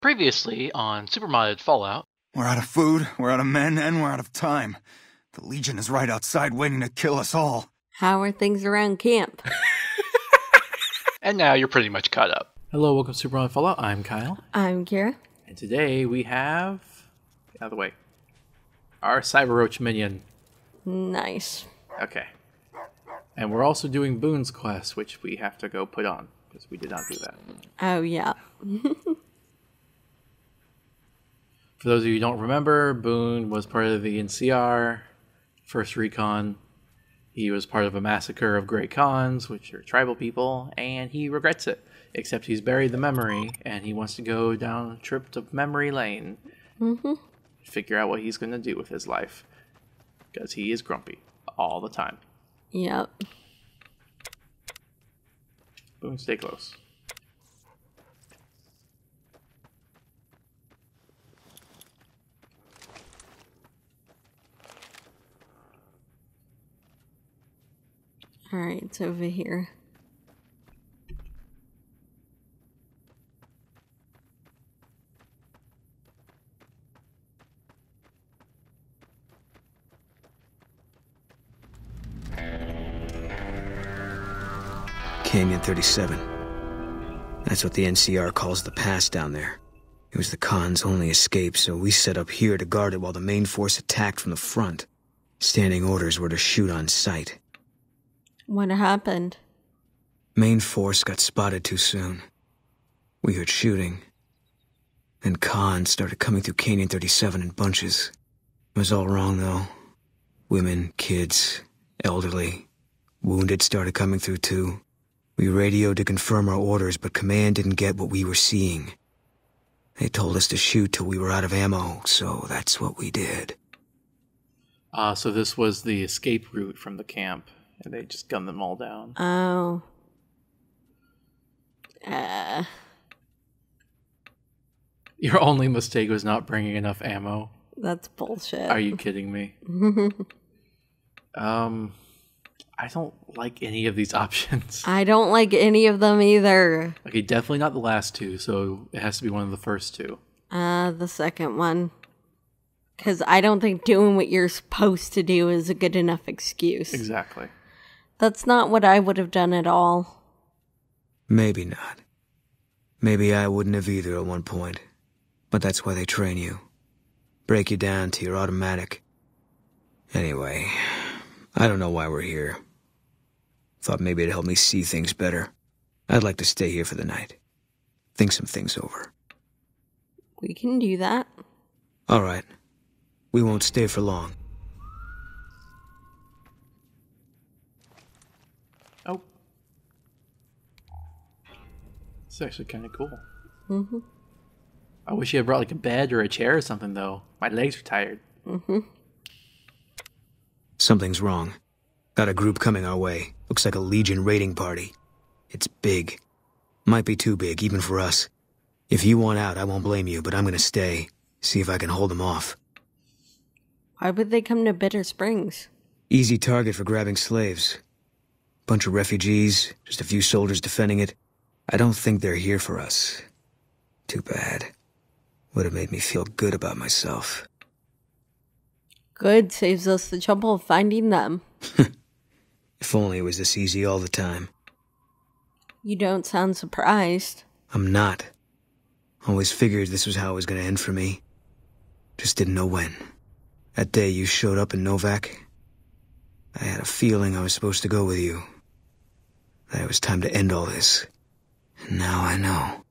Previously on Supermodded Fallout. We're out of food, we're out of men, and we're out of time. The Legion is right outside waiting to kill us all. How are things around camp? And now you're pretty much caught up. Hello, welcome to Supermodded Fallout. I'm Kyle. I'm Kira. And today we have, get out of the way, our Cyber Roach minion. Nice. Okay. And we're also doing Boone's quest, which we have to go put on, because we did not do that. Oh, yeah. For those of you who don't remember, Boone was part of the NCR, First Recon. He was part of a massacre of Great Khans, which are tribal people, and he regrets it. Except he's buried the memory, and he wants to go down a trip to memory lane. Figure out what he's going to do with his life. Because he is grumpy all the time. Yep. Boone, stay close. Alright, it's over here. Canyon 37. That's what the NCR calls the pass down there. It was the Khan's only escape, so we set up here to guard it while the main force attacked from the front. Standing orders were to shoot on sight. What happened? Main force got spotted too soon. We heard shooting. And Khan started coming through Canyon 37 in bunches. It was all wrong, though. Women, kids, elderly. Wounded started coming through, too. We radioed to confirm our orders, but command didn't get what we were seeing. They told us to shoot till we were out of ammo, so that's what we did. So this was the escape route from the camp, and they just gunned them all down. Oh. Your only mistake was not bringing enough ammo. That's bullshit. Are you kidding me? I don't like any of these options. I don't like any of them either. Okay, definitely not the last two, so it has to be one of the first two. The second one. Because I don't think doing what you're supposed to do is a good enough excuse. Exactly. That's not what I would have done at all. Maybe not. Maybe I wouldn't have either at one point. But that's why they train you. Break you down to your automatic. Anyway, I don't know why we're here. Thought maybe it'd help me see things better. I'd like to stay here for the night. Think some things over. We can do that. All right. We won't stay for long. Oh. This is actually kind of cool. I wish you had brought like a bed or a chair or something, though. My legs are tired. Something's wrong. Got a group coming our way. Looks like a Legion raiding party. It's big. Might be too big, even for us. If you want out, I won't blame you, but I'm gonna stay. See if I can hold them off. Why would they come to Bitter Springs? Easy target for grabbing slaves. Bunch of refugees, just a few soldiers defending it. I don't think they're here for us. Too bad. Would have made me feel good about myself. Good, saves us the trouble of finding them. If only it was this easy all the time. You don't sound surprised. I'm not. Always figured this was how it was gonna end for me. Just didn't know when. That day you showed up in Novak, I had a feeling I was supposed to go with you. That it was time to end all this. And now I know.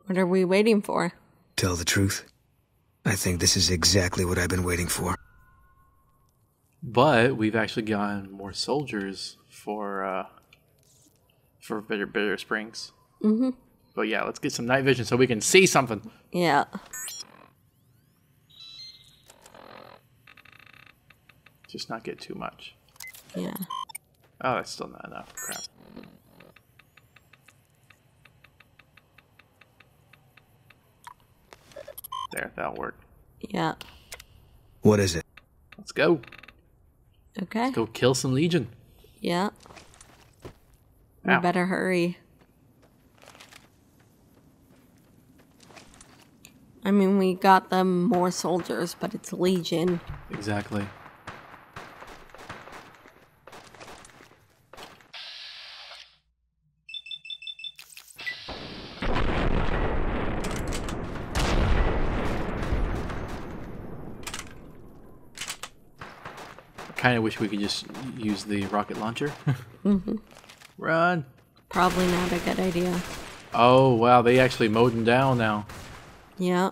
What are we waiting for? Tell the truth, I think this is exactly what I've been waiting for. But we've actually gotten more soldiers for Bitter Springs. But yeah, let's get some night vision so we can see something. Yeah. Just not get too much. Yeah. Oh, that's still not enough. Crap. There, that'll work. Yeah. What is it? Let's go. Okay. Let's go kill some Legion. Yeah. We Ow. better hurry. I mean, we got them more soldiers, but it's Legion. Exactly. I kind of wish we could just use the rocket launcher. Mm-hmm. Run! Probably not a good idea. Oh, wow, they actually mowed him down now. Yeah.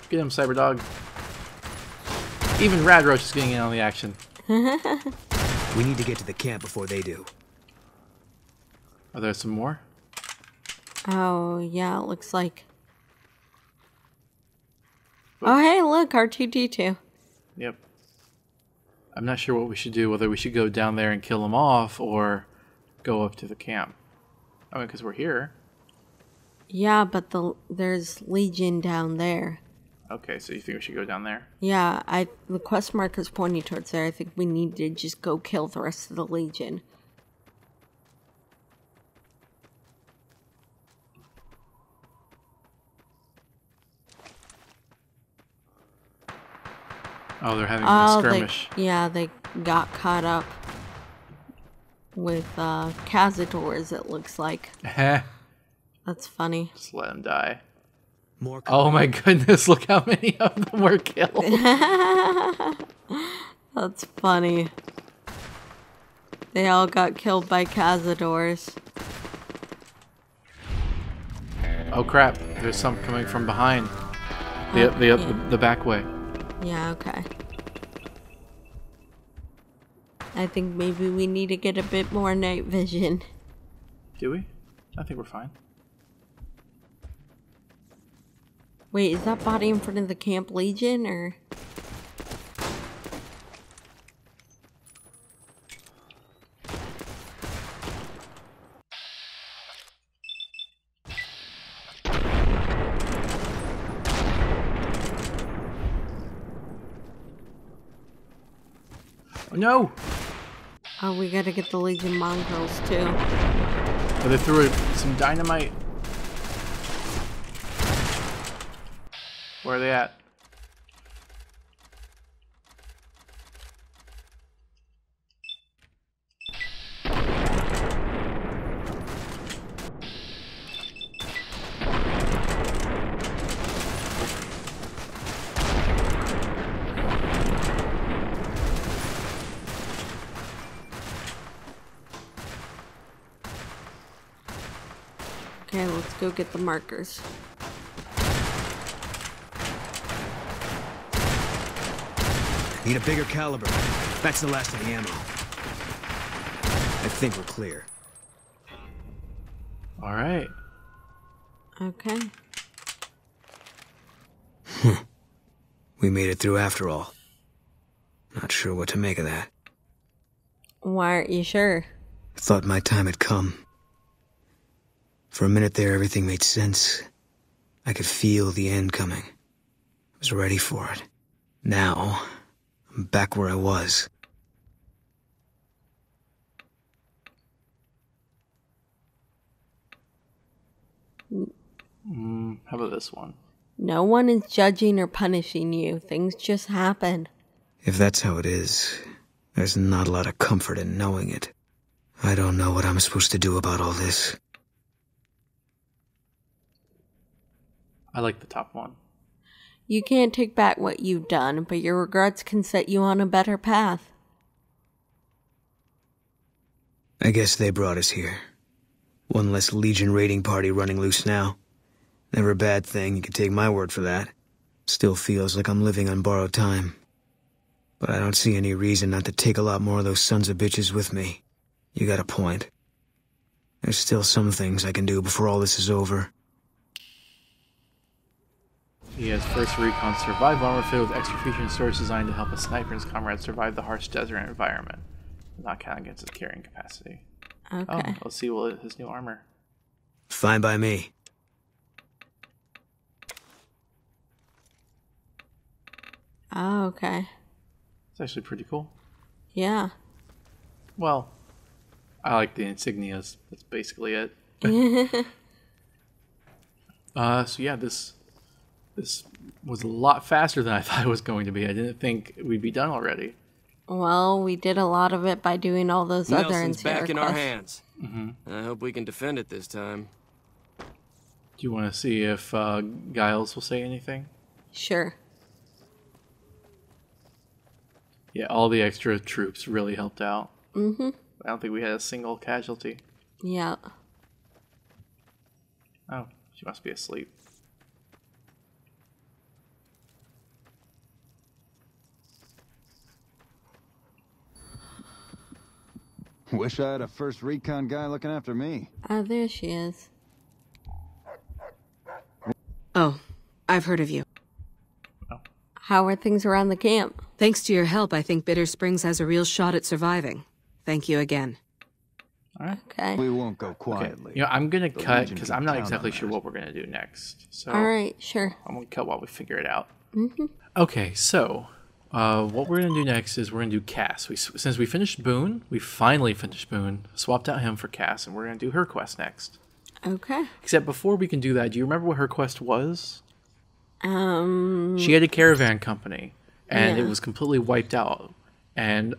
Get him, Cyberdog. Even Radroach is getting in on the action. We need to get to the camp before they do. Are there some more? Oh, yeah, it looks like. Oh, hey, look, R2-D2. Yep. I'm not sure what we should do, whether we should go down there and kill them off or go up to the camp. I mean, because we're here. Yeah, but there's Legion down there. Okay, so you think we should go down there? Yeah, the quest marker's pointing towards there. I think we need to just go kill the rest of the Legion. Oh, they're having a skirmish. They got caught up with CASSIDY, it looks like. That's funny. Just let them die. More. Oh my goodness, look how many of them were killed. That's funny. They all got killed by CASSIDY. Oh crap, there's some coming from behind. The back way. Yeah, okay. I think maybe we need to get a bit more night vision. Do we? I think we're fine. Wait, is that body in front of the Camp Legion, or? Oh no! Oh, we gotta get the Legion mongrels, too. Oh, they threw some dynamite. Where are they at? Okay, let's go get the markers. Need a bigger caliber. That's the last of the ammo. I think we're clear. All right. Okay. We made it through after all. Not sure what to make of that. Why aren't you sure? Thought my time had come. For a minute there, everything made sense. I could feel the end coming. I was ready for it. Now, I'm back where I was. How about this one? No one is judging or punishing you. Things just happen. If that's how it is, there's not a lot of comfort in knowing it. I don't know what I'm supposed to do about all this. I like the top one. You can't take back what you've done, but your regrets can set you on a better path. I guess they brought us here. One less Legion raiding party running loose now. Never a bad thing, you can take my word for that. Still feels like I'm living on borrowed time. But I don't see any reason not to take a lot more of those sons of bitches with me. You got a point. There's still some things I can do before all this is over. He has first recon survival armor filled with extra feature and storage designed to help a sniper and his comrades survive the harsh desert environment. Not count against his carrying capacity. Okay. Oh, let's see his new armor. Fine by me. Oh, okay. It's actually pretty cool. Yeah. Well, I like the insignias. That's basically it. So yeah, this was a lot faster than I thought it was going to be. I didn't think we'd be done already. Well, we did a lot of it by doing all those other Nelson's NCR back in our quests. hands. I hope we can defend it this time. Do you want to see if Giles will say anything? Sure. Yeah, all the extra troops really helped out. I don't think we had a single casualty. Yeah. Oh, she must be asleep. Wish I had a first recon guy looking after me. Oh, there she is. Oh, I've heard of you. How are things around the camp? Thanks to your help, I think Bitter Springs has a real shot at surviving. Thank you again. All right. Okay. We won't go quietly. You know, I'm going to cut Legion because can I'm not count exactly on sure that. what we're going to do next. So All right, sure. I'm going to cut while we figure it out. Okay, so what we're going to do next is we're going to do Cass. Since we finished Boone, we finally finished Boone, swapped out him for Cass, and we're going to do her quest next. Okay. Except before we can do that, do you remember what her quest was? She had a caravan company, and Yeah. it was completely wiped out. And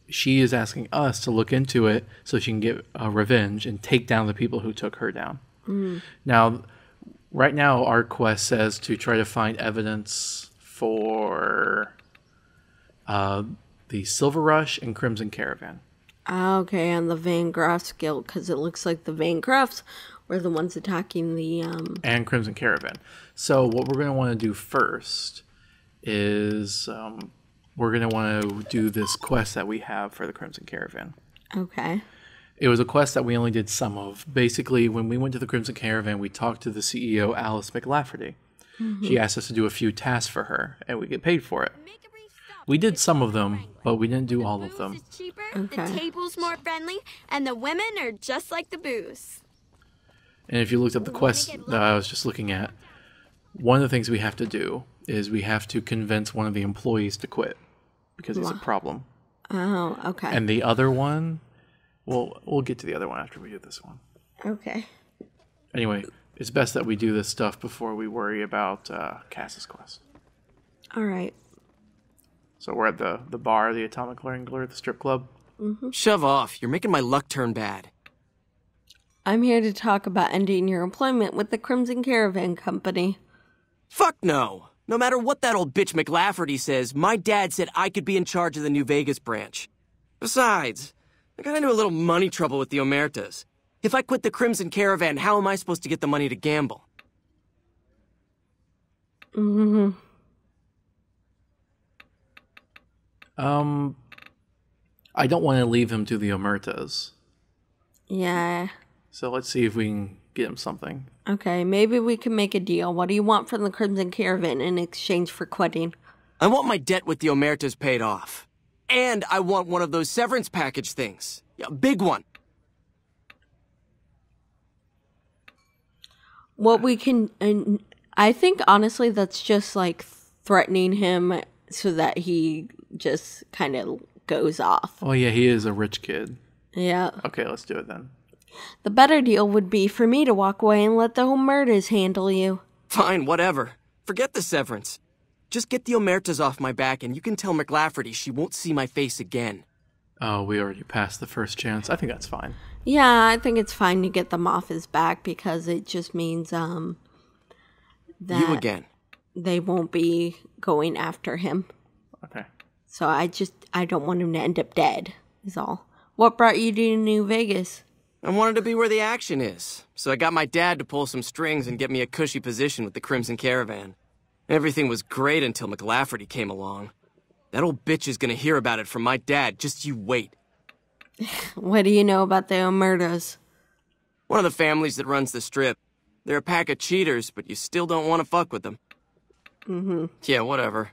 she is asking us to look into it so she can get revenge and take down the people who took her down. Now, right now, our quest says to try to find evidence for the Silver Rush and Crimson Caravan. Okay, and the Van Graff's guild, because it looks like the Van Graffs were the ones attacking the, And Crimson Caravan. So what we're going to want to do first is we're going to want to do this quest that we have for the Crimson Caravan. Okay. It was a quest that we only did some of. Basically, when we went to the Crimson Caravan, we talked to the CEO, Alice McLafferty. She asked us to do a few tasks for her, and we get paid for it. We did some of them, but we didn't do all of them. Booze is cheaper, Okay. the table's more friendly, and the women are just like the booze. And if you looked up the quest that I was just looking at, one of the things we have to do is we have to convince one of the employees to quit because he's a problem. Oh, okay. And the other one, we'll get to the other one after we do this one. Okay. Anyway, it's best that we do this stuff before we worry about Cass's quest. All right. So we're at the bar, the Atomic Wrangler, the strip club. Shove off. You're making my luck turn bad. I'm here to talk about ending your employment with the Crimson Caravan Company. Fuck no. No matter what that old bitch McLafferty says, my dad said I could be in charge of the New Vegas branch. Besides, I got into a little money trouble with the Omertas. If I quit the Crimson Caravan, how am I supposed to get the money to gamble? I don't want to leave him to the Omertas. Yeah. So let's see if we can get him something. Okay, maybe we can make a deal. What do you want from the Crimson Caravan in exchange for quitting? I want my debt with the Omertas paid off. And I want one of those severance package things. Yeah, big one. What we can... And I think, honestly, that's just, like, threatening him so that he just kind of goes off. Oh yeah, he is a rich kid. Yeah. Okay, let's do it then. The better deal would be for me to walk away and let the Omertas handle you. Fine, whatever. Forget the severance. Just get the Omertas off my back and you can tell McLafferty she won't see my face again. Oh, we already passed the first chance. I think that's fine. Yeah, I think it's fine to get them off his back because it just means that You again. they won't be going after him. Okay. So I don't want him to end up dead, is all. What brought you to New Vegas? I wanted to be where the action is, so I got my dad to pull some strings and get me a cushy position with the Crimson Caravan. Everything was great until McLafferty came along. That old bitch is gonna hear about it from my dad, just you wait. What do you know about the Omertas? One of the families that runs the strip. They're a pack of cheaters, but you still don't want to fuck with them. Yeah, whatever.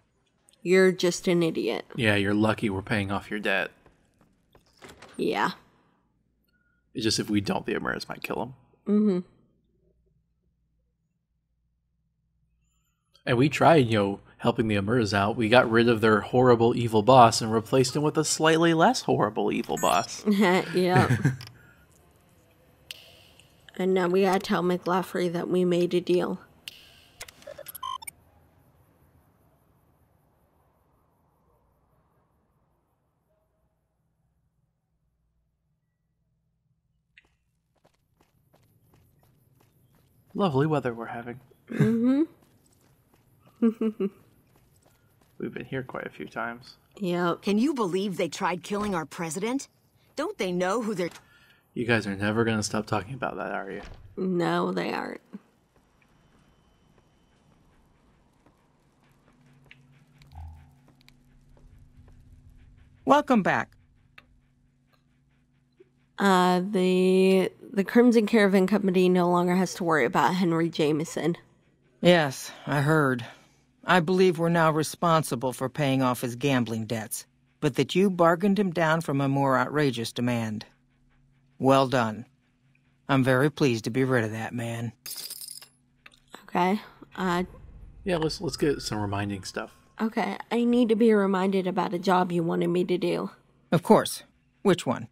You're just an idiot. Yeah, you're lucky we're paying off your debt. Yeah. It's just if we don't, the Omertas might kill him. And we tried, helping the Amurs out, we got rid of their horrible evil boss and replaced him with a slightly less horrible evil boss. Yeah. And now we gotta tell McLaughlin that we made a deal. Lovely weather we're having. Mm-hmm. We've been here quite a few times. Yep. Can you believe they tried killing our president? Don't they know who they're... You guys are never going to stop talking about that, are you? No, they aren't. Welcome back. The Crimson Caravan Company no longer has to worry about Henry Jameson. Yes, I heard. I believe we're now responsible for paying off his gambling debts, but that you bargained him down from a more outrageous demand. Well done. I'm very pleased to be rid of that man. Okay. Yeah, let's get some reminding stuff. Okay, I need to be reminded about a job you wanted me to do. Of course. Which one?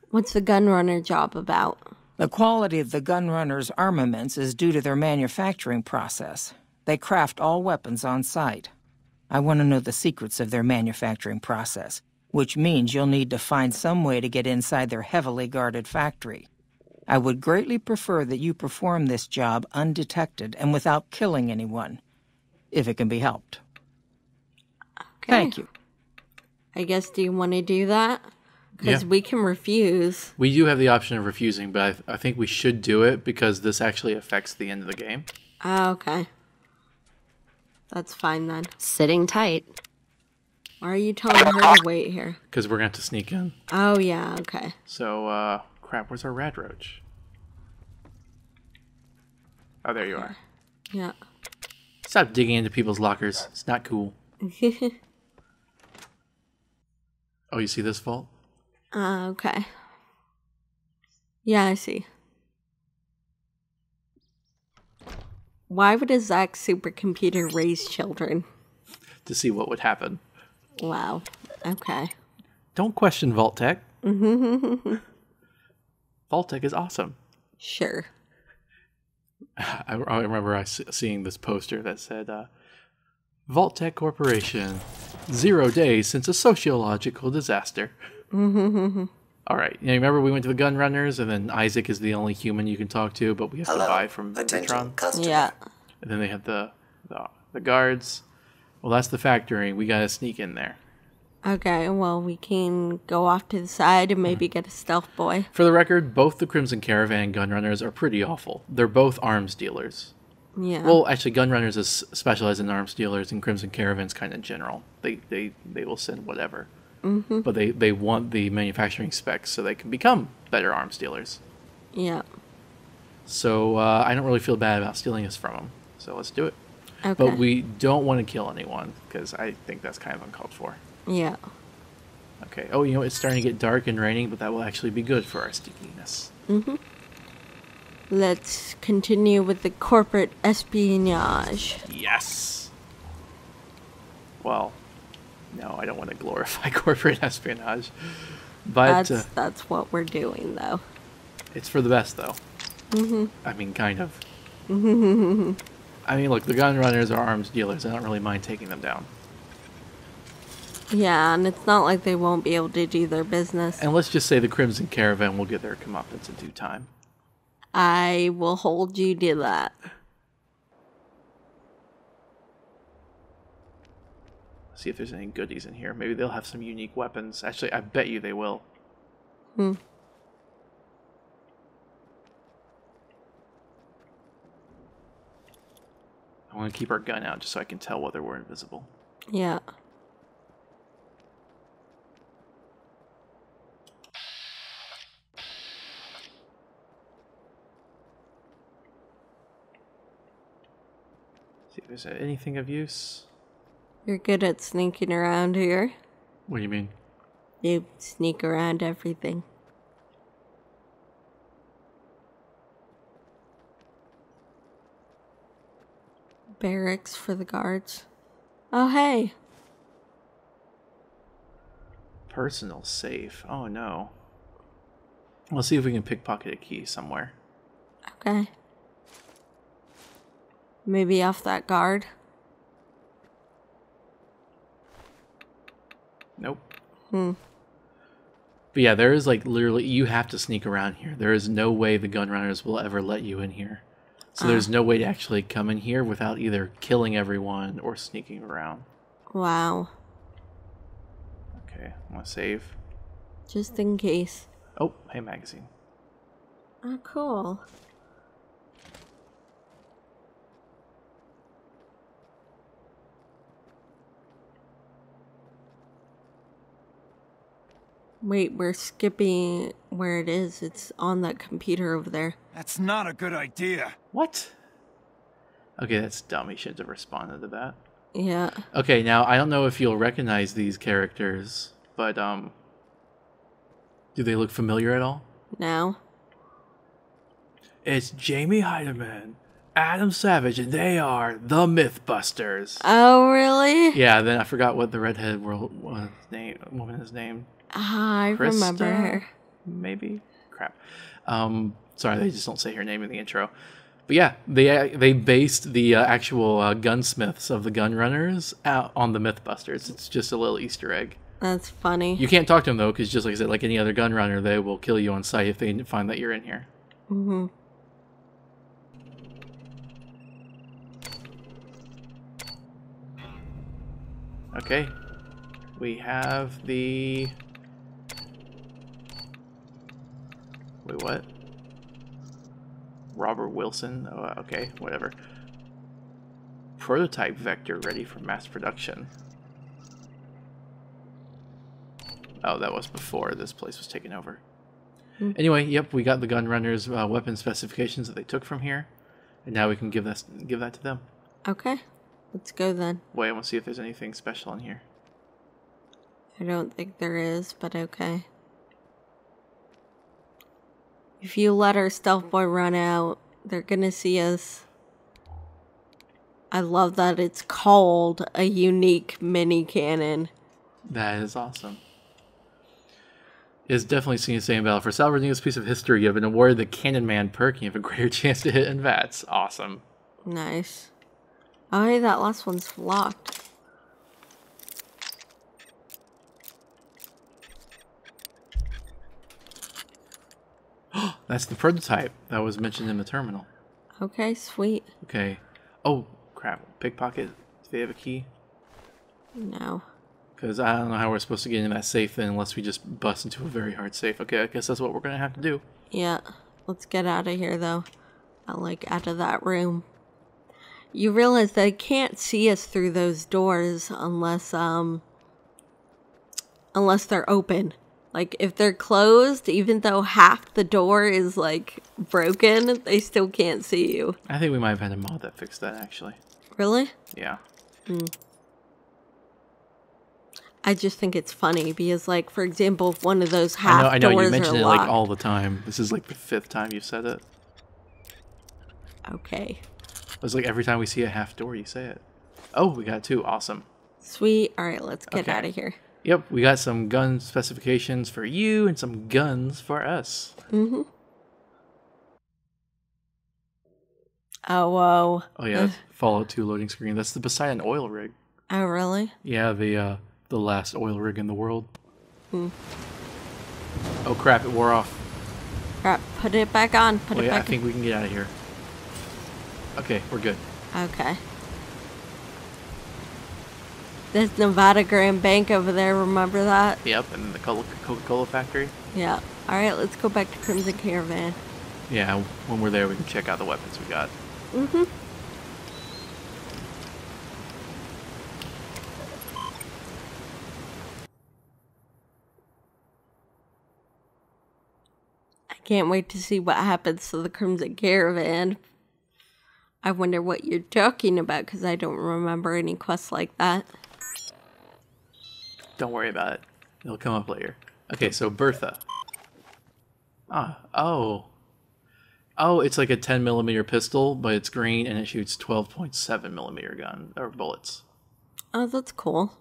What's the gunrunner job about? The quality of the gunrunners' armaments is due to their manufacturing process. They craft all weapons on site. I want to know the secrets of their manufacturing process, which means you'll need to find some way to get inside their heavily guarded factory. I would greatly prefer that you perform this job undetected and without killing anyone, if it can be helped. Okay. Thank you. I guess, do you want to do that? Because we can refuse. We do have the option of refusing, but I think we should do it because this actually affects the end of the game. Oh, okay. That's fine then. Sitting tight. Why are you telling her to wait here? Because we're going to have to sneak in. Oh, yeah, okay. So, crap, where's our rad roach? Oh, there you are. Yeah. Stop digging into people's lockers. It's not cool. Oh, you see this vault? Okay. Yeah, I see. Why would a Zack supercomputer raise children? To see what would happen. Wow. Okay. Don't question Vault Tech. Vault Tech is awesome. Sure. I remember seeing this poster that said, Vault Tech Corporation, 0 days since a sociological disaster. All right. You remember we went to the gun runners, and then Isaac is the only human you can talk to, but we have to buy from Vitron. Yeah. And then they have the guards. Well, that's the factory. We gotta sneak in there. Okay, well, we can go off to the side and maybe get a stealth boy. For the record, both the Crimson Caravan and gun runners are pretty awful. They're both arms dealers. Yeah. Well, actually, gun runners is specialized in arms dealers, and Crimson Caravan's kind of general. They will send whatever. But they want the manufacturing specs so they can become better arms dealers. Yeah. So I don't really feel bad about stealing this from them. So let's do it. Okay. But we don't want to kill anyone, because I think that's kind of uncalled for. Yeah. Okay. Oh, you know, it's starting to get dark and raining, but that will actually be good for our stickiness. Let's continue with the corporate espionage. Yes! Well, no, I don't want to glorify corporate espionage. But That's what we're doing, though. it's for the best, though. I mean, kind of. I mean, look, the gun runners are arms dealers. I don't really mind taking them down. Yeah, and it's not like they won't be able to do their business. And let's just say the Crimson Caravan will get their comeuppance in due time. I will hold you to that. See if there's any goodies in here. Maybe they'll have some unique weapons. Actually, I bet you they will. I want to keep our gun out just so I can tell whether we're invisible. Yeah. See if there's anything of use. You're good at sneaking around here. What do you mean? You sneak around everything. Barracks for the guards. Oh, hey. Personal safe. Oh, no. Let's see if we can pickpocket a key somewhere. Okay. Maybe off that guard. Nope. Hmm. But yeah, there is like literally, you have to sneak around here. There is no way the gun runners will ever let you in here. So there's no way to actually come in here without either killing everyone or sneaking around. Wow. Okay, I'm gonna save. Just in case. Oh, hey, magazine. Oh, cool. Wait, we're skipping where it is. It's on that computer over there. That's not a good idea. What? Okay, that's dumb. He shouldn't have responded to that. Yeah. Okay, now I don't know if you'll recognize these characters, but do they look familiar at all? No. It's Jamie Heidemann, Adam Savage, and they are the Mythbusters. Oh, really? Yeah, then I forgot what the redheaded woman is named. Ah, I remember her. Maybe? Crap. Sorry, they just don't say her name in the intro. But yeah, they based the actual gunsmiths of the gun runners out on the Mythbusters. It's just a little Easter egg. That's funny. You can't talk to them though, because just like I said, like any other gun runner, they will kill you on sight if they find that you're in here. Mm-hmm. Okay. We have the... Wait, what? Robert Wilson? Oh, okay, whatever. Prototype vector ready for mass production. Oh, that was before this place was taken over. Anyway, yep, we got the gun runners' weapon specifications that they took from here, and now we can give that to them. Okay, let's go then. Wait, I want to see if there's anything special in here. I don't think there is, but okay. If you let our stealth boy run out, they're gonna see us. I love that it's called a unique mini cannon. That is awesome. It's definitely seen the same battle. For salvaging this piece of history, you have been awarded the Cannon Man perk, and you have a greater chance to hit in VATS. Awesome. Nice. Oh, hey, that last one's locked. That's the prototype that was mentioned in the terminal. Okay, sweet. Okay. Oh, crap. Pickpocket. Do they have a key? No. Because I don't know how we're supposed to get into that safe then unless we just bust into a very hard safe. Okay, I guess that's what we're going to have to do. Yeah. Let's get out of here, though. Out of that room. You realize they can't see us through those doors unless they're open. Like, if they're closed, even though half the door is, broken, they still can't see you. I think we might have had a mod that fixed that, actually. Really? Yeah. I just think it's funny because, for example, if one of those half doors are locked... I know, you mention it, all the time. This is, the 5th time you've said it. Okay. It's every time we see a half door, you say it. Oh, we got 2. Awesome. Sweet. All right, let's get out of here. Yep, we got some gun specifications for you and some guns for us. Mm-hmm. Oh, whoa. Oh, yeah, Fallout 2 loading screen. That's the Poseidon oil rig. Oh, really? Yeah, the last oil rig in the world. Oh, crap, it wore off. Crap, put it back on. Put it back on. I think we can get out of here. Okay, we're good. Okay. There's Nevada Grand Bank over there, remember that? Yep, and then the Coca-Cola factory. Yeah. Alright, let's go back to Crimson Caravan. Yeah, when we're there we can check out the weapons we got. Mm-hmm. I can't wait to see what happens to the Crimson Caravan. I wonder what you're talking about, because I don't remember any quests like that. Don't worry about it. It'll come up later. Okay, so Bertha. Oh, it's like a 10mm pistol, but it's green and it shoots 12.7mm gun or bullets. Oh, that's cool.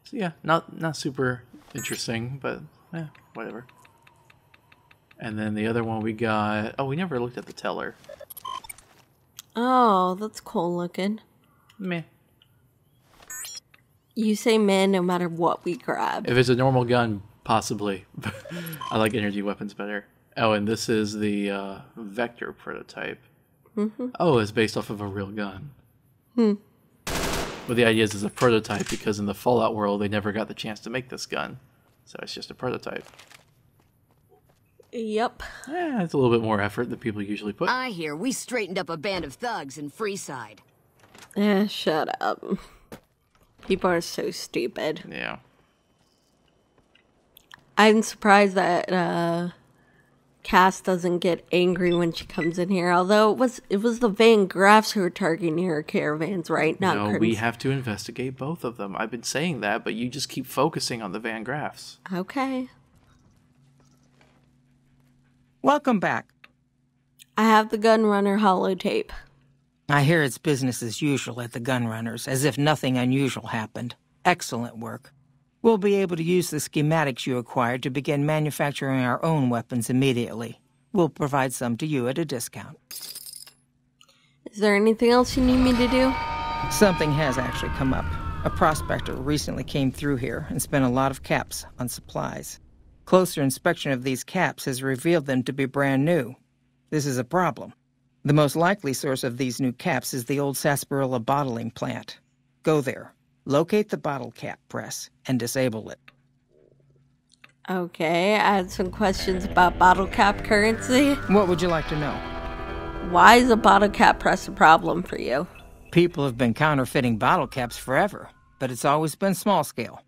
So yeah, not super interesting, but whatever. And then the other one we got... Oh, we never looked at the teller. Oh, that's cool looking. Meh. You say meh no matter what we grab. If it's a normal gun, possibly. I like energy weapons better. Oh, and this is the Vector prototype. Mm-hmm. Oh, it's based off of a real gun. But the idea is it's a prototype because in the Fallout world, they never got the chance to make this gun. So it's just a prototype. Yep. Yeah, it's a little bit more effort than people usually put. I hear we straightened up a band of thugs in Freeside. Shut up. People are so stupid. Yeah. I'm surprised that Cass doesn't get angry when she comes in here. Although it was the Van Graffs who were targeting her caravans, right? Not no, Crimson. we have to investigate both of them. I've been saying that, but you just keep focusing on the Van Graffs. Okay. Welcome back. I have the Gunrunner holotape. I hear it's business as usual at the Gunrunners, as if nothing unusual happened. Excellent work. We'll be able to use the schematics you acquired to begin manufacturing our own weapons immediately. We'll provide some to you at a discount. Is there anything else you need me to do? Something has actually come up. A prospector recently came through here and spent a lot of caps on supplies. Closer inspection of these caps has revealed them to be brand new. This is a problem. The most likely source of these new caps is the old sarsaparilla bottling plant. Go there, locate the bottle cap press, and disable it. Okay, I had some questions about bottle cap currency. What would you like to know? Why is a bottle cap press a problem for you? People have been counterfeiting bottle caps forever, but it's always been small scale.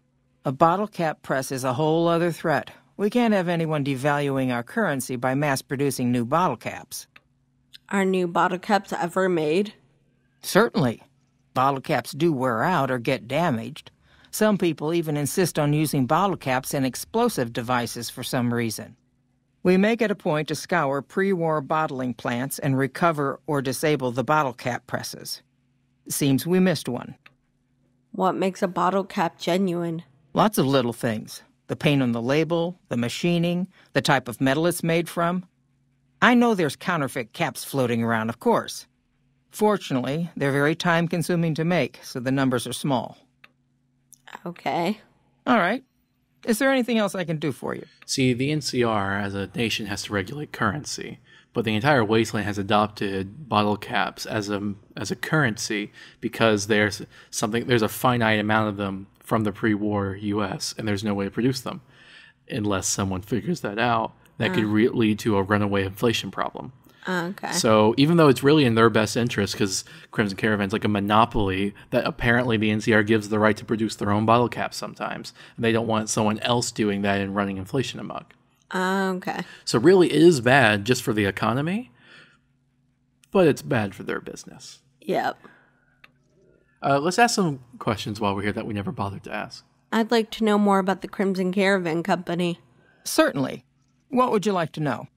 A bottle cap press is a whole other threat. We can't have anyone devaluing our currency by mass-producing new bottle caps. Are new bottle caps ever made? Certainly. Bottle caps do wear out or get damaged. Some people even insist on using bottle caps in explosive devices for some reason. We make it a point to scour pre-war bottling plants and recover or disable the bottle cap presses. Seems we missed one. What makes a bottle cap genuine? Lots of little things. The paint on the label, the machining, the type of metal it's made from. I know there's counterfeit caps floating around, of course. Fortunately, they're very time-consuming to make, so the numbers are small. Okay. All right. Is there anything else I can do for you? See, the NCR as a nation has to regulate currency, but the entire wasteland has adopted bottle caps as a currency because there's a finite amount of them from the pre-war U.S., and there's no way to produce them unless someone figures that out. That could lead to a runaway inflation problem. Okay. So even though it's really in their best interest, because Crimson Caravan's like a monopoly, that apparently the NCR gives the right to produce their own bottle caps sometimes, and they don't want someone else doing that and running inflation amok. Okay. So really it is bad just for the economy, but it's bad for their business. Yep. Let's ask some questions while we're here that we never bothered to ask. I'd like to know more about the Crimson Caravan Company. Certainly. What would you like to know?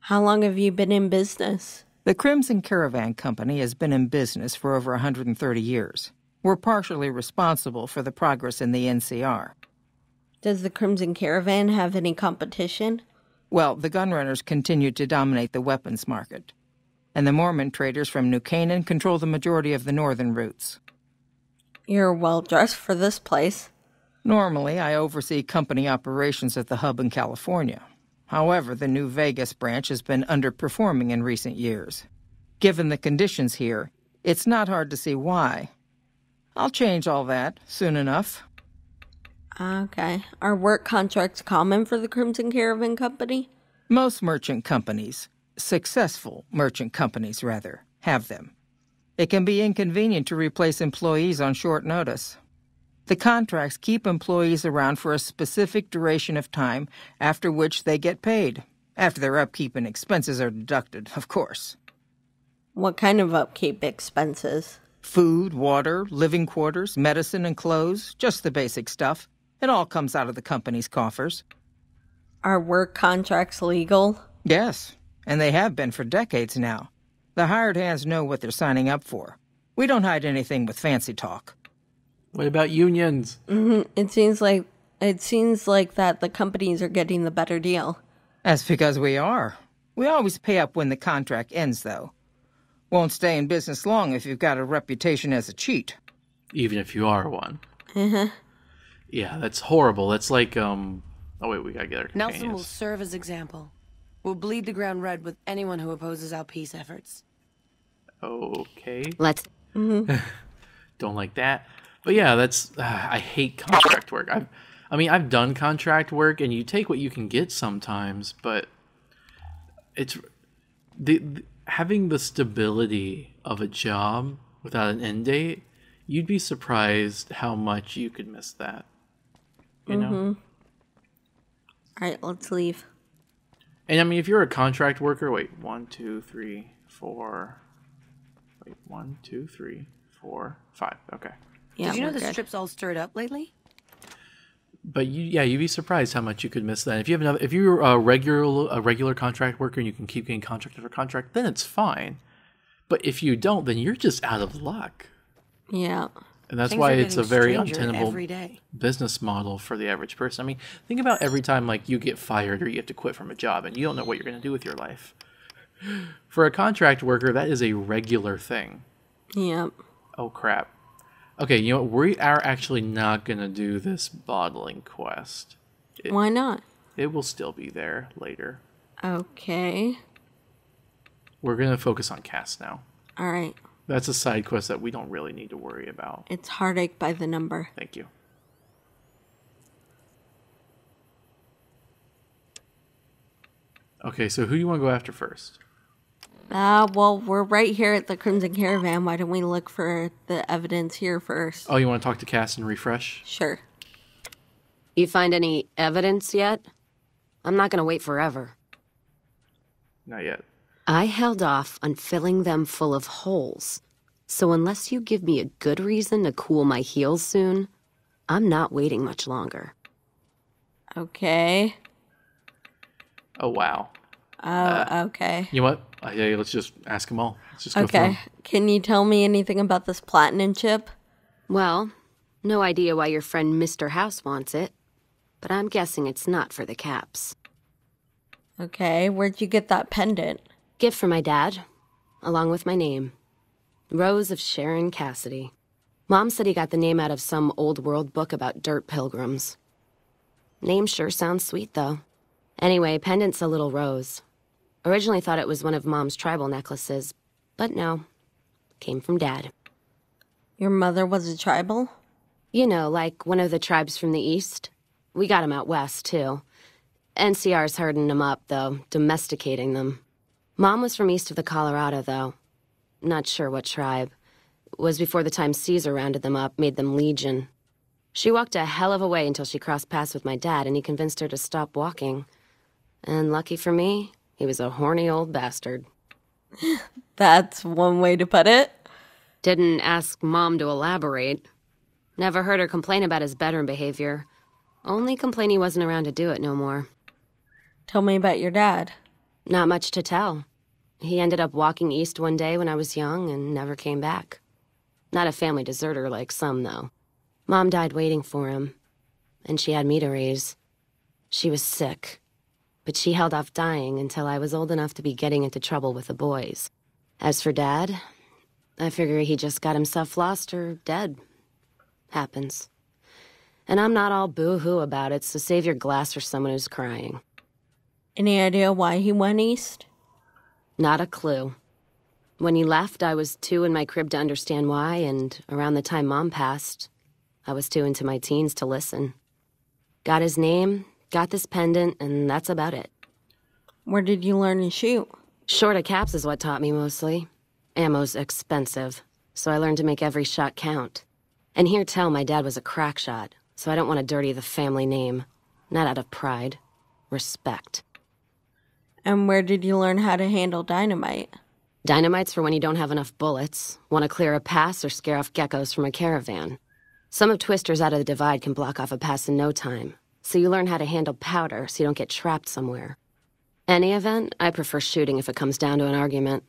How long have you been in business? The Crimson Caravan Company has been in business for over 130 years. We're partially responsible for the progress in the NCR. Does the Crimson Caravan have any competition? Well, the Gunrunners continue to dominate the weapons market, and the Mormon traders from New Canaan control the majority of the northern routes. You're well dressed for this place. Normally, I oversee company operations at the hub in California. However, the New Vegas branch has been underperforming in recent years. Given the conditions here, it's not hard to see why. I'll change all that soon enough. Okay. Are work contracts common for the Crimson Caravan Company? Most merchant companies, successful merchant companies rather, have them. It can be inconvenient to replace employees on short notice. The contracts keep employees around for a specific duration of time, after which they get paid. After their upkeep and expenses are deducted, of course. What kind of upkeep expenses? Food, water, living quarters, medicine and clothes, just the basic stuff. It all comes out of the company's coffers. Are work contracts legal? Yes, and they have been for decades now. The hired hands know what they're signing up for. We don't hide anything with fancy talk. What about unions? It seems like that the companies are getting the better deal. That's because we are. We always pay up when the contract ends, though. Won't stay in business long if you've got a reputation as a cheat. Even if you are one. Uh-huh. Yeah, that's horrible. That's like, oh wait, we gotta get our Nelson companions. will serve as example. We'll bleed the ground red with anyone who opposes our peace efforts. Okay. Let's... Don't like that. But yeah, that's... I hate contract work. I've done contract work, and you take what you can get sometimes, but it's... having the stability of a job without an end date, you'd be surprised how much you could miss that. You know? All right, let's leave. And I mean, if you're a contract worker, wait, 1, 2, 3, 4. Wait, 1, 2, 3, 4, 5. Okay. Yeah, Did you know we're the good. strip's all stirred up lately? But you'd be surprised how much you could miss that. If you're a regular contract worker and you can keep getting contract after contract, then it's fine. But if you don't, then you're just out of luck. Yeah. And that's Things why are it's a getting very stranger untenable every day. business model for the average person. I mean, think about every time like you get fired or you have to quit from a job and you don't know what you're going to do with your life. For a contract worker, that is a regular thing. Yep. Oh, crap. Okay, you know what? We are actually not going to do this bottling quest. Why not? It will still be there later. Okay. We're going to focus on Cass now. All right. That's a side quest that we don't really need to worry about. It's heartache by the number. Thank you. Okay, so who do you want to go after first? Well, we're right here at the Crimson Caravan. Why don't we look for the evidence here first? Oh, you want to talk to Cass and refresh? Sure. You find any evidence yet? I'm not gonna wait forever. Not yet. I held off on filling them full of holes. So unless you give me a good reason to cool my heels soon, I'm not waiting much longer. Okay. Oh, wow. Okay. You know what? Yeah, let's just ask them all. Let's just go through Okay. 'em. Can you tell me anything about this platinum chip? Well, no idea why your friend Mr. House wants it, but I'm guessing it's not for the caps. Okay. Where'd you get that pendant? Gift from my dad, along with my name. Rose of Sharon Cassidy. Mom said he got the name out of some old world book about dirt pilgrims. Name sure sounds sweet, though. Anyway, pendant's a little rose. Originally thought it was one of Mom's tribal necklaces, but no. Came from Dad. Your mother was a tribal? You know, like one of the tribes from the east. We got 'em out west, too. NCR's herding them up, though, domesticating them. Mom was from east of the Colorado, though. Not sure what tribe. Was before the time Caesar rounded them up, made them legion. She walked a hell of a way until she crossed paths with my dad, and he convinced her to stop walking. And lucky for me, he was a horny old bastard. That's one way to put it. Didn't ask Mom to elaborate. Never heard her complain about his bedroom behavior. Only complain he wasn't around to do it no more. Tell me about your dad. Not much to tell. He ended up walking east one day when I was young and never came back. Not a family deserter like some, though. Mom died waiting for him, and she had me to raise. She was sick, but she held off dying until I was old enough to be getting into trouble with the boys. As for Dad, I figure he just got himself lost or dead. Happens. And I'm not all boo-hoo about it, so save your glass for someone who's crying. Any idea why he went east? Not a clue. When he left, I was too in my crib to understand why, and around the time Mom passed, I was too into my teens to listen. Got his name, got this pendant, and that's about it. Where did you learn to shoot? Short of caps is what taught me mostly. Ammo's expensive, so I learned to make every shot count. And hear tell my dad was a crack shot, so I don't want to dirty the family name. Not out of pride. Respect. And where did you learn how to handle dynamite? Dynamite's for when you don't have enough bullets, want to clear a pass, or scare off geckos from a caravan. Some of Twister's out of the divide can block off a pass in no time, so you learn how to handle powder so you don't get trapped somewhere. Any event, I prefer shooting if it comes down to an argument.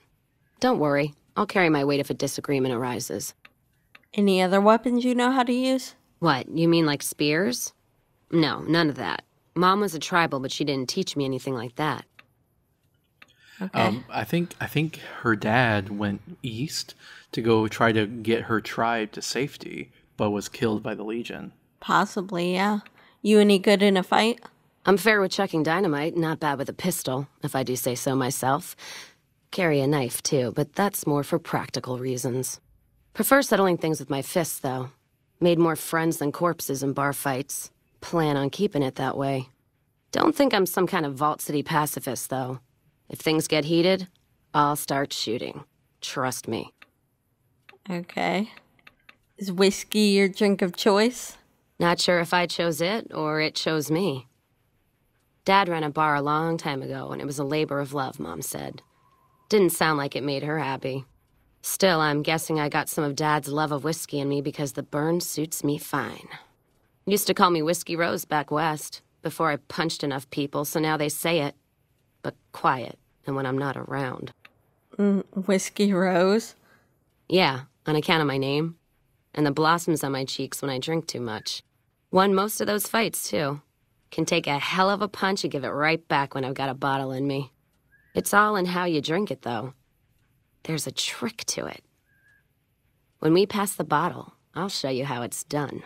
Don't worry, I'll carry my weight if a disagreement arises. Any other weapons you know how to use? What, you mean like spears? No, none of that. Mom was a tribal, but she didn't teach me anything like that. Okay. I think her dad went east to go try to get her tribe to safety, but was killed by the Legion. Possibly, yeah. You any good in a fight? I'm fair with chucking dynamite, not bad with a pistol, if I do say so myself. Carry a knife, too, but that's more for practical reasons. Prefer settling things with my fists, though. Made more friends than corpses in bar fights. Plan on keeping it that way. Don't think I'm some kind of Vault City pacifist, though. If things get heated, I'll start shooting. Trust me. Okay. Is whiskey your drink of choice? Not sure if I chose it or it chose me. Dad ran a bar a long time ago, and it was a labor of love, Mom said. Didn't sound like it made her happy. Still, I'm guessing I got some of Dad's love of whiskey in me because the burn suits me fine. Used to call me Whiskey Rose back west, before I punched enough people, so now they say it. But quiet, and when I'm not around. Whiskey Rose? Yeah, on account of my name. And the blossoms on my cheeks when I drink too much. Won most of those fights, too. Can take a hell of a punch and give it right back when I've got a bottle in me. It's all in how you drink it, though. There's a trick to it. When we pass the bottle, I'll show you how it's done.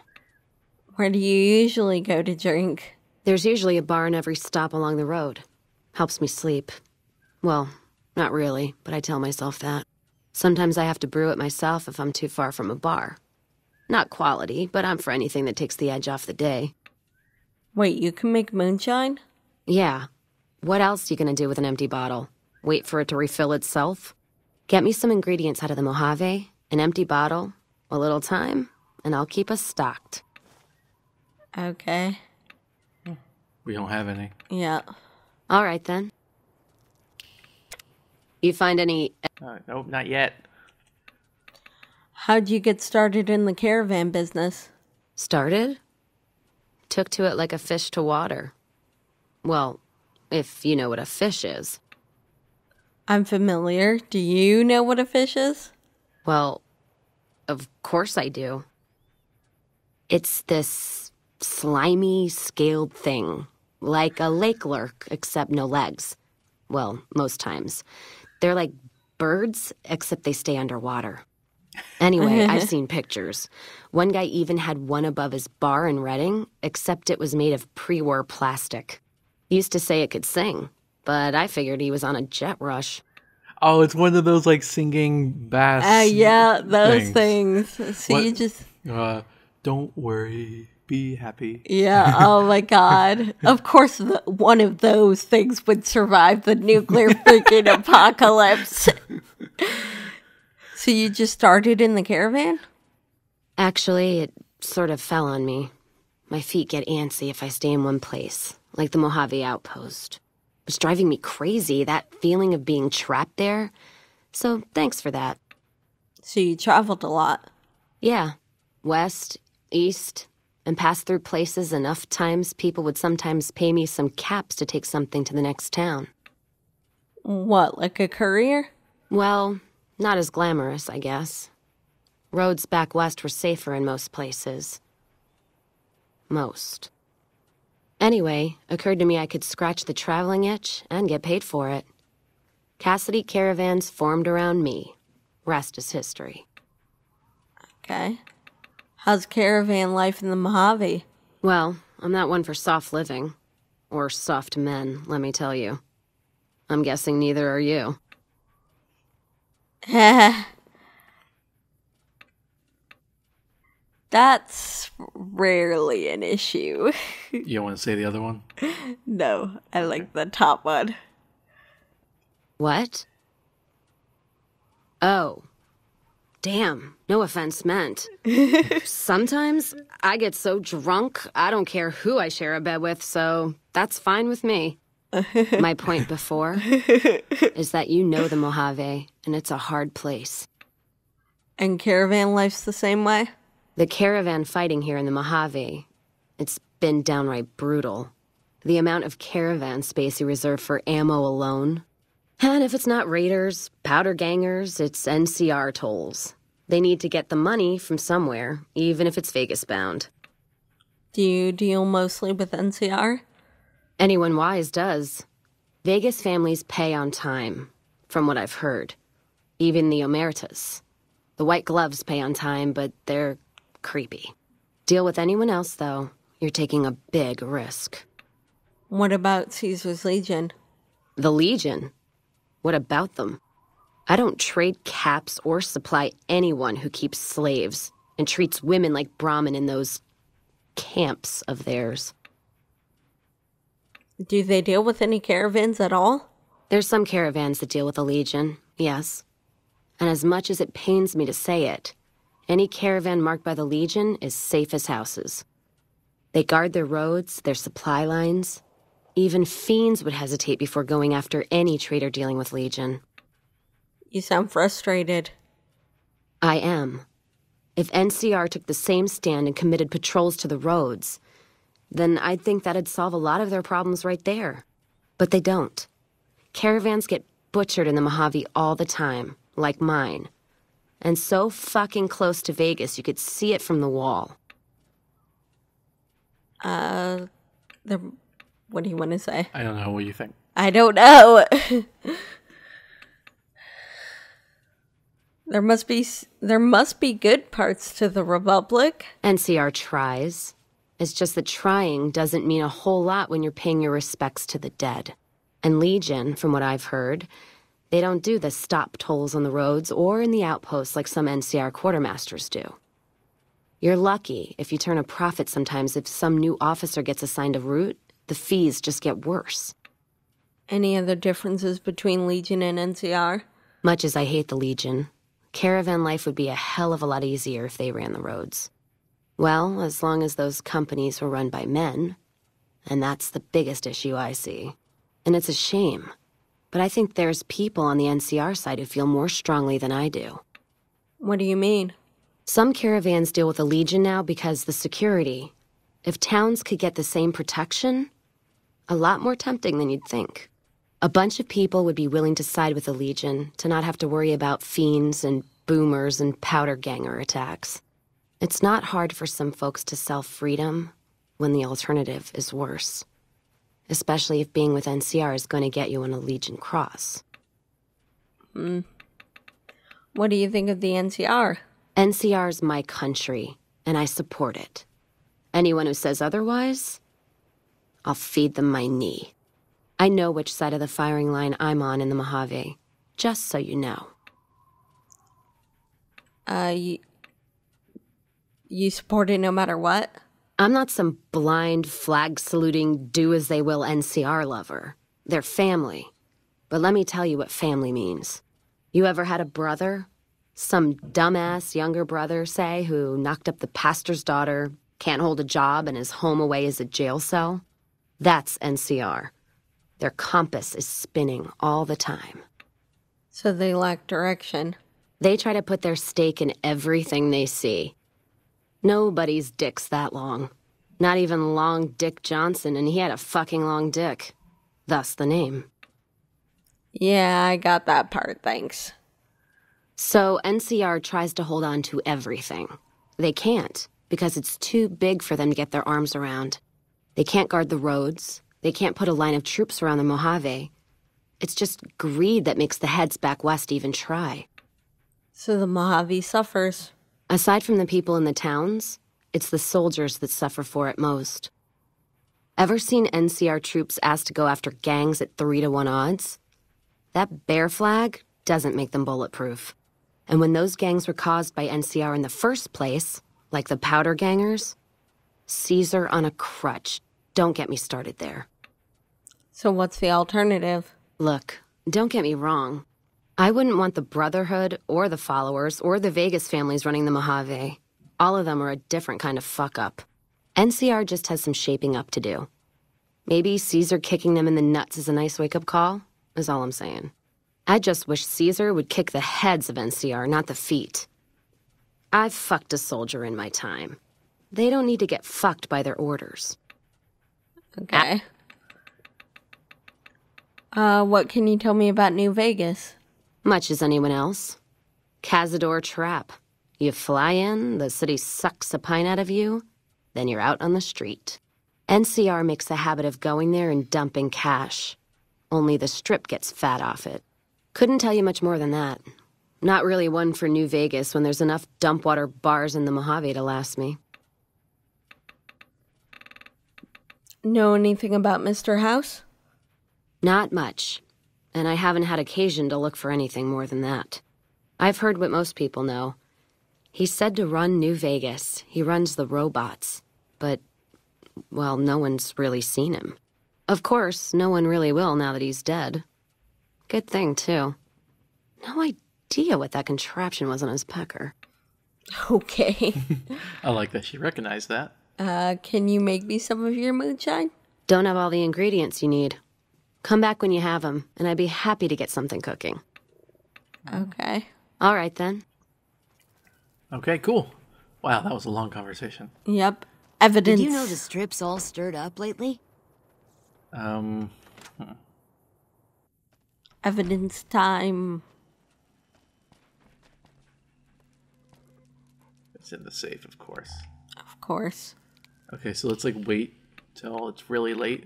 Where do you usually go to drink? There's usually a bar in every stop along the road. Helps me sleep. Well, not really, but I tell myself that. Sometimes I have to brew it myself if I'm too far from a bar. Not quality, but I'm for anything that takes the edge off the day. Wait, you can make moonshine? Yeah. What else you gonna do with an empty bottle? Wait for it to refill itself? Get me some ingredients out of the Mojave, an empty bottle, a little time, and I'll keep us stocked. Okay. We don't have any. Yeah. All right, then. You find any... Nope, not yet. How'd you get started in the caravan business? Started? Took to it like a fish to water. Well, if you know what a fish is. I'm familiar. Do you know what a fish is? Well, of course I do. It's this slimy, scaled thing. Like a lake lurk, except no legs. Well, most times. They're like birds, except they stay underwater. Anyway, I've seen pictures. One guy even had one above his bar in Reading, except it was made of pre-war plastic. Used to say it could sing, but I figured he was on a jet rush. Oh, it's one of those, like, singing bass yeah, those things. So what? You just... don't worry, be happy. Yeah, oh my god. Of course, one of those things would survive the nuclear freaking apocalypse. So you just started in the caravan? Actually, it sort of fell on me. My feet get antsy if I stay in one place, like the Mojave outpost. It was driving me crazy, that feeling of being trapped there. So thanks for that. So you traveled a lot? Yeah. West, east, and passed through places enough times people would sometimes pay me some caps to take something to the next town. What, like a courier? Well, not as glamorous, I guess. Roads back west were safer in most places. Most. Anyway, occurred to me I could scratch the traveling itch and get paid for it. CASSIDY caravans formed around me. Rest is history. Okay. How's caravan life in the Mojave? Well, I'm not one for soft living. Or soft men, let me tell you. I'm guessing neither are you. That's rarely an issue. You don't want to say the other one? No, I like the top one. What? Oh. Damn, no offense meant. Sometimes I get so drunk, I don't care who I share a bed with, so that's fine with me. My point before is that you know the Mojave, and it's a hard place. And caravan life's the same way? The caravan fighting here in the Mojave, it's been downright brutal. The amount of caravan space you reserve for ammo alone. And if it's not raiders, powder gangers, it's NCR tolls. They need to get the money from somewhere, even if it's Vegas bound. Do you deal mostly with NCR? Anyone wise does. Vegas families pay on time, from what I've heard. Even the Omertas. The white gloves pay on time, but they're creepy. Deal with anyone else, though, you're taking a big risk. What about Caesar's Legion? The Legion? What about them? I don't trade caps or supply anyone who keeps slaves and treats women like Brahmin in those camps of theirs. Do they deal with any caravans at all? There's some caravans that deal with the Legion, yes. And as much as it pains me to say it, any caravan marked by the Legion is safe as houses. They guard their roads, their supply lines. Even fiends would hesitate before going after any trader dealing with Legion. You sound frustrated. I am. If NCR took the same stand and committed patrols to the roads, then I'd think that'd solve a lot of their problems right there. But they don't. Caravans get butchered in the Mojave all the time, like mine. And so fucking close to Vegas, you could see it from the wall. What do you want to say? I don't know. What do you think? I don't know. There must be good parts to the Republic. NCR tries. It's just that trying doesn't mean a whole lot when you're paying your respects to the dead. And Legion, from what I've heard, they don't do the stop tolls on the roads or in the outposts like some NCR quartermasters do. You're lucky if you turn a profit sometimes. If some new officer gets assigned a route, the fees just get worse. Any other differences between Legion and NCR? Much as I hate the Legion, caravan life would be a hell of a lot easier if they ran the roads. Well, as long as those companies were run by men. And that's the biggest issue I see. And it's a shame. But I think there's people on the NCR side who feel more strongly than I do. What do you mean? Some caravans deal with the Legion now because the security. If towns could get the same protection, a lot more tempting than you'd think. A bunch of people would be willing to side with the Legion to not have to worry about fiends and boomers and powder ganger attacks. It's not hard for some folks to sell freedom when the alternative is worse. Especially if being with NCR is going to get you on a Legion cross. What do you think of the NCR? NCR's my country, and I support it. Anyone who says otherwise, I'll feed them my knee. I know which side of the firing line I'm on in the Mojave, just so you know. You support it no matter what? I'm not some blind, flag-saluting, do-as-they-will NCR lover. They're family. But let me tell you what family means. You ever had a brother? Some dumbass younger brother, say, who knocked up the pastor's daughter, can't hold a job, and is home away as a jail cell? That's NCR. Their compass is spinning all the time. So they lack direction. They try to put their stake in everything they see. Nobody's dick's that long. Not even Long Dick Johnson, and he had a fucking long dick. Thus the name. Yeah, I got that part, thanks. So NCR tries to hold on to everything. They can't, because it's too big for them to get their arms around. They can't guard the roads. They can't put a line of troops around the Mojave. It's just greed that makes the heads back west even try. So the Mojave suffers. Aside from the people in the towns, it's the soldiers that suffer for it most. Ever seen NCR troops asked to go after gangs at 3-to-1 odds? That bear flag doesn't make them bulletproof. And when those gangs were caused by NCR in the first place, like the powder gangers, Caesar on a crutch. Don't get me started there. So what's the alternative? Look, don't get me wrong. I wouldn't want the Brotherhood or the Followers or the Vegas families running the Mojave. All of them are a different kind of fuck-up. NCR just has some shaping up to do. Maybe Caesar kicking them in the nuts is a nice wake-up call, is all I'm saying. I just wish Caesar would kick the heads of NCR, not the feet. I've fucked a soldier in my time. They don't need to get fucked by their orders. Okay. What can you tell me about New Vegas? Much as anyone else. Cazador trap. You fly in, the city sucks a pint out of you, then you're out on the street. NCR makes a habit of going there and dumping cash. Only the Strip gets fat off it. Couldn't tell you much more than that. Not really one for New Vegas when there's enough dumpwater bars in the Mojave to last me. Know anything about Mr. House? Not much. And I haven't had occasion to look for anything more than that. I've heard what most people know. He's said to run New Vegas. He runs the robots. But, well, no one's really seen him. Of course, no one really will now that he's dead. Good thing, too. No idea what that contraption was on his pecker. Okay. I like that she recognized that. Can you make me some of your moonshine? Don't have all the ingredients you need. Come back when you have them, and I'd be happy to get something cooking. Okay. All right, then. Okay, cool. Wow, that was a long conversation. Yep. Evidence. Did you know the Strip's all stirred up lately? Evidence time. It's in the safe, of course. Of course. Okay, so let's, like, wait till it's really late.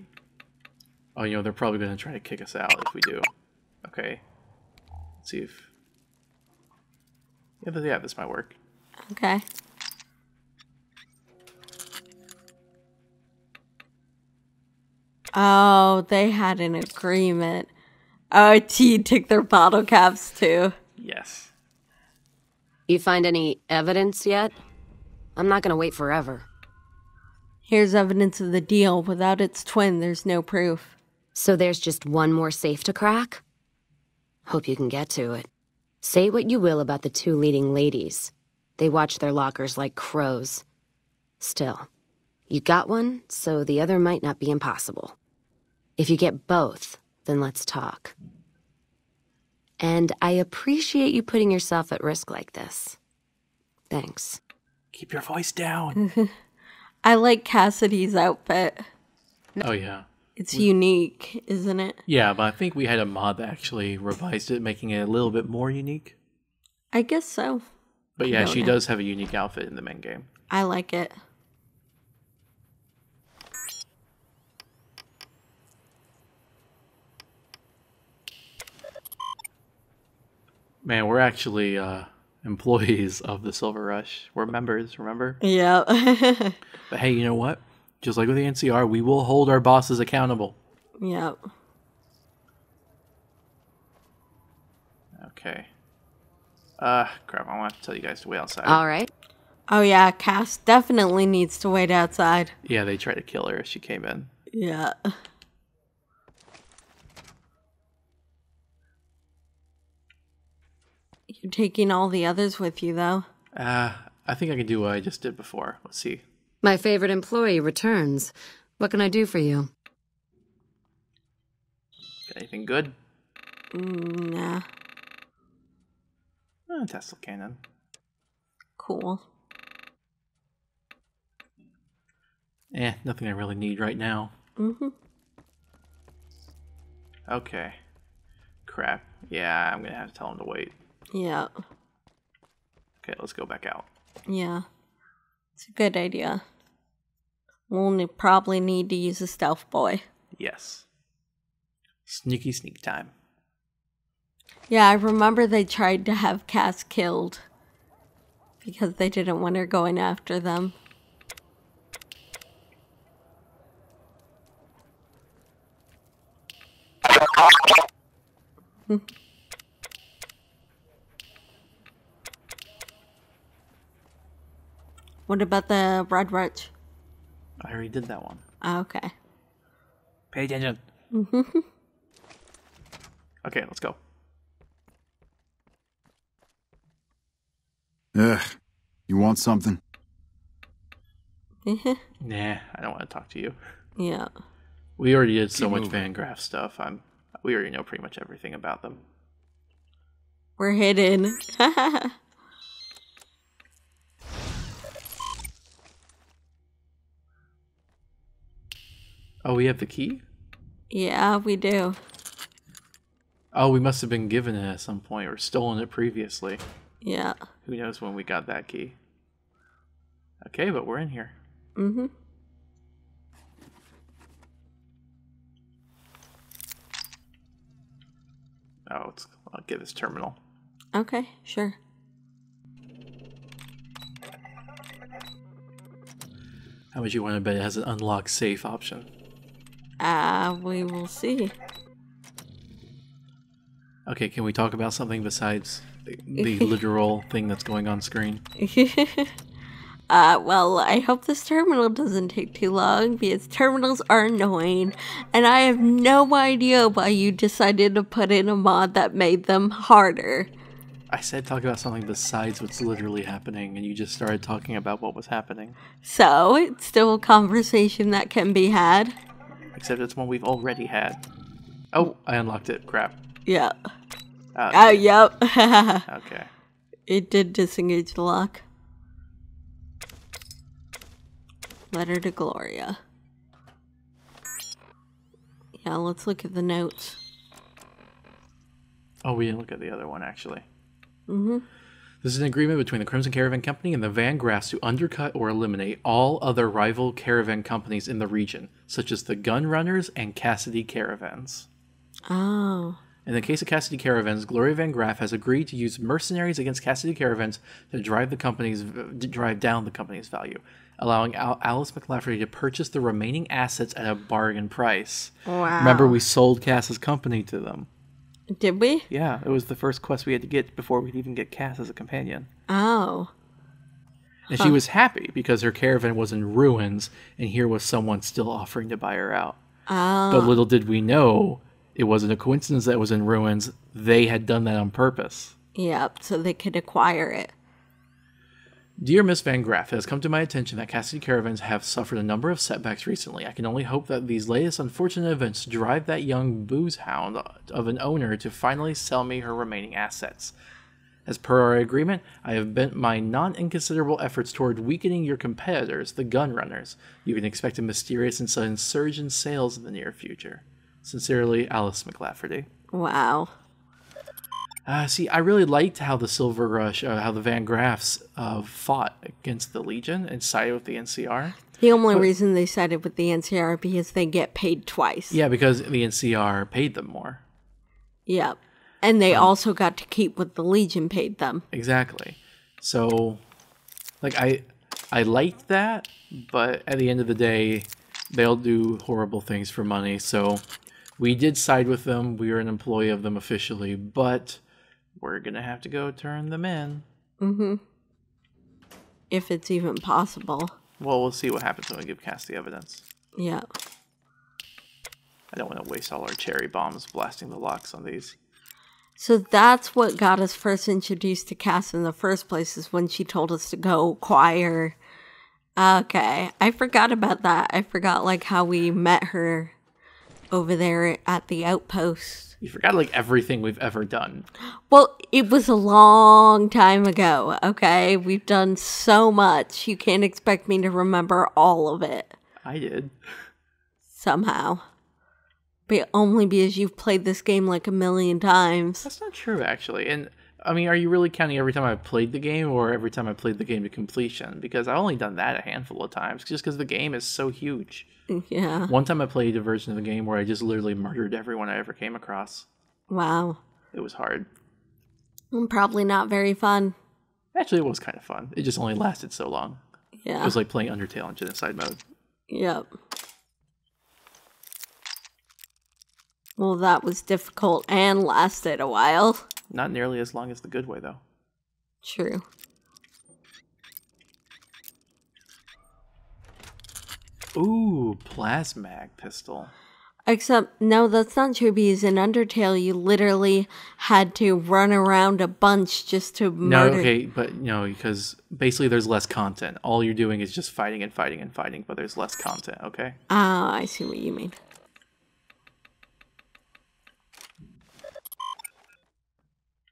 Oh, you know, they're probably going to try to kick us out if we do. Okay. Let's see if... Yeah, this might work. Okay. Oh, they had an agreement. Oh, T took their bottle caps too. Yes. You find any evidence yet? I'm not gonna wait forever. Here's evidence of the deal. Without its twin, there's no proof. So there's just one more safe to crack? Hope you can get to it. Say what you will about the two leading ladies. They watch their lockers like crows. Still, you got one, so the other might not be impossible. If you get both, then let's talk. And I appreciate you putting yourself at risk like this. Thanks. Keep your voice down. I like Cassidy's outfit. Oh, yeah. It's unique, isn't it? Yeah, but I think we had a mod that actually revised it, making it a little bit more unique. I guess so. But yeah, she does have a unique outfit in the main game. I like it. Man, we're actually employees of the Silver Rush. We're members, remember? Yeah. But hey, you know what? Just like with the NCR, we will hold our bosses accountable. Yep. Okay. Crap, I want to tell you guys to wait outside. All right. Oh yeah, Cass definitely needs to wait outside. Yeah, they tried to kill her as she came in. Yeah. You're taking all the others with you, though. I think I can do what I just did before. Let's see. My favorite employee returns. What can I do for you? Got anything good? Nah. Tesla cannon. Cool. Nothing I really need right now. Mm-hmm. Okay. Crap. Yeah, I'm gonna have to tell him to wait. Yeah. Okay, let's go back out. Yeah. It's a good idea. We'll probably need to use a stealth boy. Yes. Sneaky sneak time. Yeah, I remember they tried to have Cass killed because they didn't want her going after them. What about the Red Roach? I already did that one. Oh, okay. Pay attention. Okay, let's go. Ugh. You want something? Nah, I don't want to talk to you. Yeah. We already did so much Vangraff stuff. We already know pretty much everything about them. We're hidden. Oh, we have the key? Yeah, we do. Oh, we must have been given it at some point or stolen it previously. Yeah. Who knows when we got that key. Okay, but we're in here. Mm-hmm. Oh, I'll get this terminal. Okay, sure. How much you want to bet it has an unlock safe option? We will see. Okay, can we talk about something besides the literal thing that's going on screen? Well, I hope this terminal doesn't take too long, because terminals are annoying, and I have no idea why you decided to put in a mod that made them harder. I said talk about something besides what's literally happening, and you just started talking about what was happening. So, it's still a conversation that can be had. Except it's one we've already had. Oh, I unlocked it. Crap. Yeah. Okay. Yep. Okay. It did disengage the lock. Letter to Gloria. Yeah, let's look at the notes. Oh, we didn't look at the other one, actually. Mm-hmm. This is an agreement between the Crimson Caravan Company and the Van Graffs to undercut or eliminate all other rival caravan companies in the region, such as the Gun Runners and Cassidy Caravans. Oh. In the case of Cassidy Caravans, Gloria Van Graff has agreed to use mercenaries against Cassidy Caravans to drive down the company's value, allowing Alice McLafferty to purchase the remaining assets at a bargain price. Wow. Remember, we sold Cass's company to them. Did we? Yeah, it was the first quest we had to get before we'd even get Cass as a companion. Oh. And she was happy because her caravan was in ruins, and here was someone still offering to buy her out. Oh. But little did we know, it wasn't a coincidence that it was in ruins. They had done that on purpose. Yep, so they could acquire it. Dear Miss Van Graff, it has come to my attention that Cassidy Caravans have suffered a number of setbacks recently. I can only hope that these latest unfortunate events drive that young booze hound of an owner to finally sell me her remaining assets. As per our agreement, I have bent my non-inconsiderable efforts toward weakening your competitors, the Gun Runners. You can expect a mysterious and sudden surge in sales in the near future. Sincerely, Alice McLafferty. Wow. See, I really liked how the Silver Rush, how the Van Graffs fought against the Legion and sided with the NCR. The only reason they sided with the NCR because they get paid twice. Yeah, because the NCR paid them more. Yep. And they also got to keep what the Legion paid them. Exactly. So, like, I liked that, but at the end of the day, they'll do horrible things for money. So, we did side with them. We are an employee of them officially, but we're going to have to go turn them in. Mm-hmm. If it's even possible. Well, we'll see what happens when we give Cass the evidence. Yeah. I don't want to waste all our cherry bombs blasting the locks on these. So that's what got us first introduced to Cass in the first place, is when she told us to go acquire. Okay, I forgot about that. I forgot, like, how we met her over there at the outpost. You forgot, like, everything we've ever done. Well, it was a long time ago, okay? We've done so much. You can't expect me to remember all of it. I did. Somehow. But only because you've played this game like a million times. That's not true, actually. And, I mean, are you really counting every time I've played the game or every time I played the game to completion? Because I've only done that a handful of times, just because the game is so huge. Yeah. One time I played a version of the game where I just literally murdered everyone I ever came across. Wow. It was hard. Probably not very fun. Actually, it was kind of fun. It just only lasted so long. Yeah. It was like playing Undertale in genocide mode. Yep. Well, that was difficult and lasted a while. Not nearly as long as the good way, though. True. Ooh, plasmag pistol. Except, no, that's not true, because in Undertale, you literally had to run around a bunch just to murder. No, okay, but no, because basically there's less content. All you're doing is just fighting and fighting and fighting, but there's less content, okay? Ah, I see what you mean.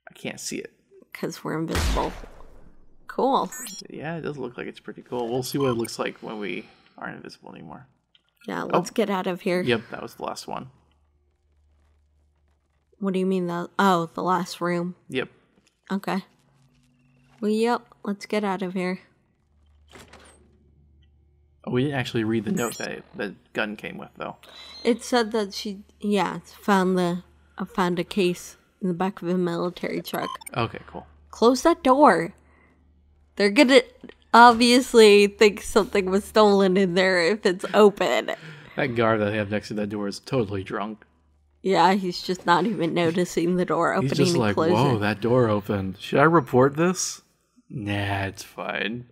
I can't see it. Because we're invisible. Cool. Yeah, it does look like it's pretty cool. We'll see what it looks like when we aren't invisible anymore. Yeah, let's get out of here. Yep, that was the last one. What do you mean the last room? Yep. Okay. Well, yep. Let's get out of here. Oh, we didn't actually read the note that the gun came with, though. It said that she, found a case in the back of a military truck. Okay, cool. Close that door. They're gonna obviously think something was stolen in there if it's open. That guard that they have next to that door is totally drunk. Yeah, he's just not even noticing the door opening He's just and like, closing. whoa, that door opened. Should I report this? Nah, it's fine.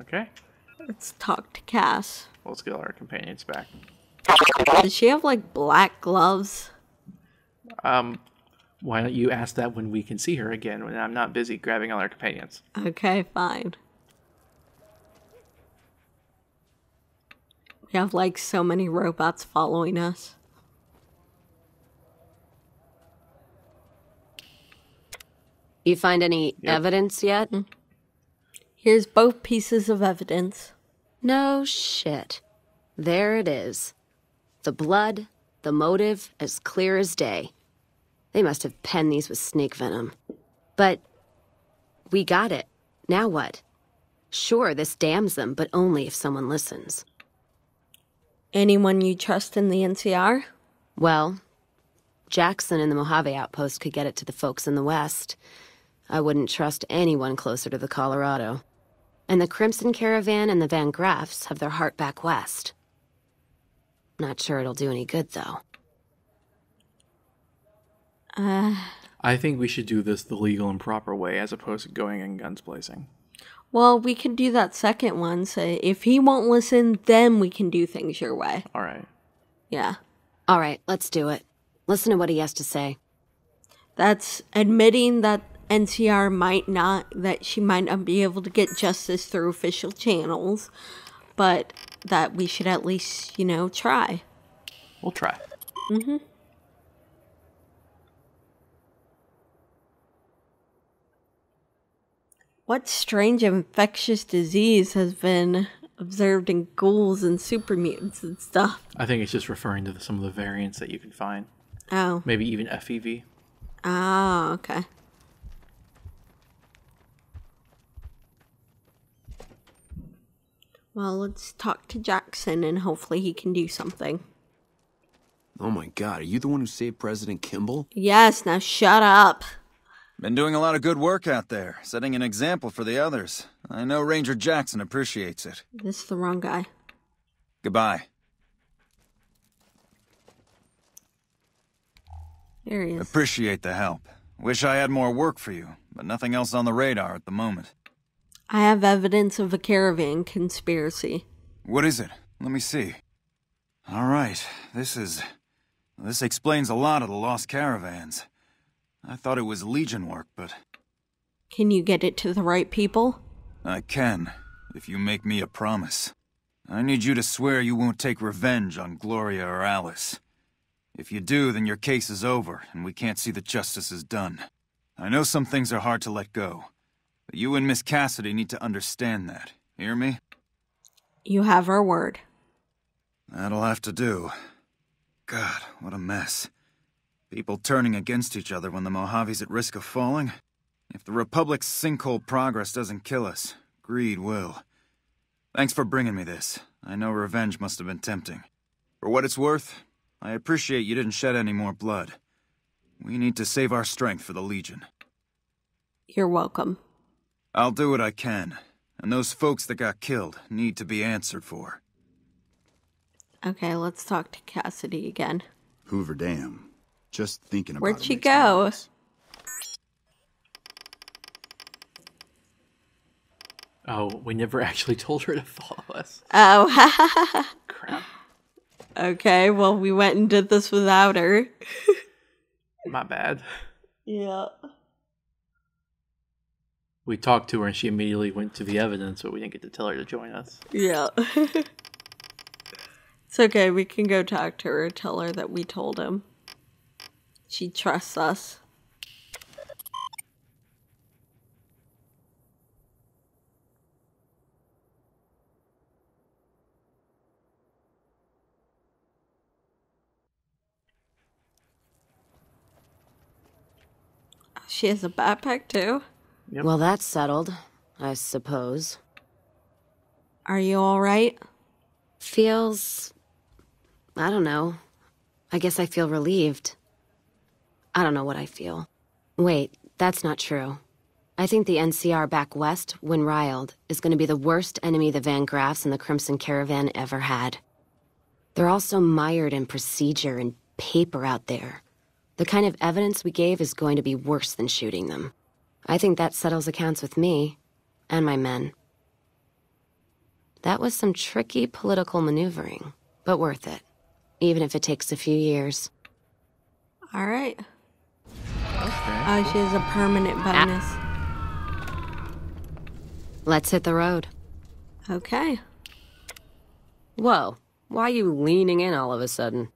Okay. Let's talk to Cass. Let's get our companions back. Does she have, like, black gloves? Why don't you ask that when we can see her again, when I'm not busy grabbing all our companions? Okay, fine. We have, like, so many robots following us. You find any evidence yet? Here's both pieces of evidence. No shit. There it is. The blood, the motive, as clear as day. They must have penned these with snake venom. But we got it. Now what? Sure, this damns them, but only if someone listens. Anyone you trust in the NCR? Well, Jackson and the Mojave outpost could get it to the folks in the West. I wouldn't trust anyone closer to the Colorado. And the Crimson Caravan and the Van Graffs have their heart back west. Not sure it'll do any good, though. I think we should do this the legal and proper way as opposed to going and guns blazing. Well, we can do that second one. So if he won't listen, then we can do things your way. All right. Yeah. All right, let's do it. Listen to what he has to say. That's admitting that she might not be able to get justice through official channels, but that we should at least, try. We'll try. Mm-hmm. What strange infectious disease has been observed in ghouls and super mutants and stuff? I think it's just referring to some of the variants that you can find. Oh. Maybe even FEV. Oh, okay. Well, let's talk to Jackson and hopefully he can do something. Oh my god, are you the one who saved President Kimball? Yes, now shut up. Been doing a lot of good work out there, setting an example for the others. I know Ranger Jackson appreciates it. This is the wrong guy. Goodbye. There he is. Appreciate the help. Wish I had more work for you, but nothing else on the radar at the moment. I have evidence of a caravan conspiracy. What is it? Let me see. All right, this explains a lot of the lost caravans. I thought it was Legion work, but... Can you get it to the right people? I can, if you make me a promise. I need you to swear you won't take revenge on Gloria or Alice. If you do, then your case is over, and we can't see that justice is done. I know some things are hard to let go, but you and Miss Cassidy need to understand that. Hear me? You have our word. That'll have to do. God, what a mess. People turning against each other when the Mojave's at risk of falling. If the Republic's sinkhole progress doesn't kill us, greed will. Thanks for bringing me this. I know revenge must have been tempting. For what it's worth, I appreciate you didn't shed any more blood. We need to save our strength for the Legion. You're welcome. I'll do what I can, and those folks that got killed need to be answered for. Okay, let's talk to Cassidy again. Hoover Dam. Just thinking about Where'd she go? Oh, we never actually told her to follow us. Oh, crap. Okay, well, we went and did this without her. My bad. Yeah. We talked to her and she immediately went to the evidence, but we didn't get to tell her to join us. Yeah. It's okay, we can go talk to her, tell her that we told him. She trusts us. She has a backpack, too? Yep. Well, that's settled, I suppose. Are you all right? Feels... I don't know. I guess I feel relieved. I don't know what I feel. Wait, that's not true. I think the NCR back west, when riled, is going to be the worst enemy the Van Graffs and the Crimson Caravan ever had. They're all so mired in procedure and paper out there. The kind of evidence we gave is going to be worse than shooting them. I think that settles accounts with me and my men. That was some tricky political maneuvering, but worth it, even if it takes a few years. All right. Okay. She has a permanent bonus. Let's hit the road. Okay. Whoa, why are you leaning in all of a sudden?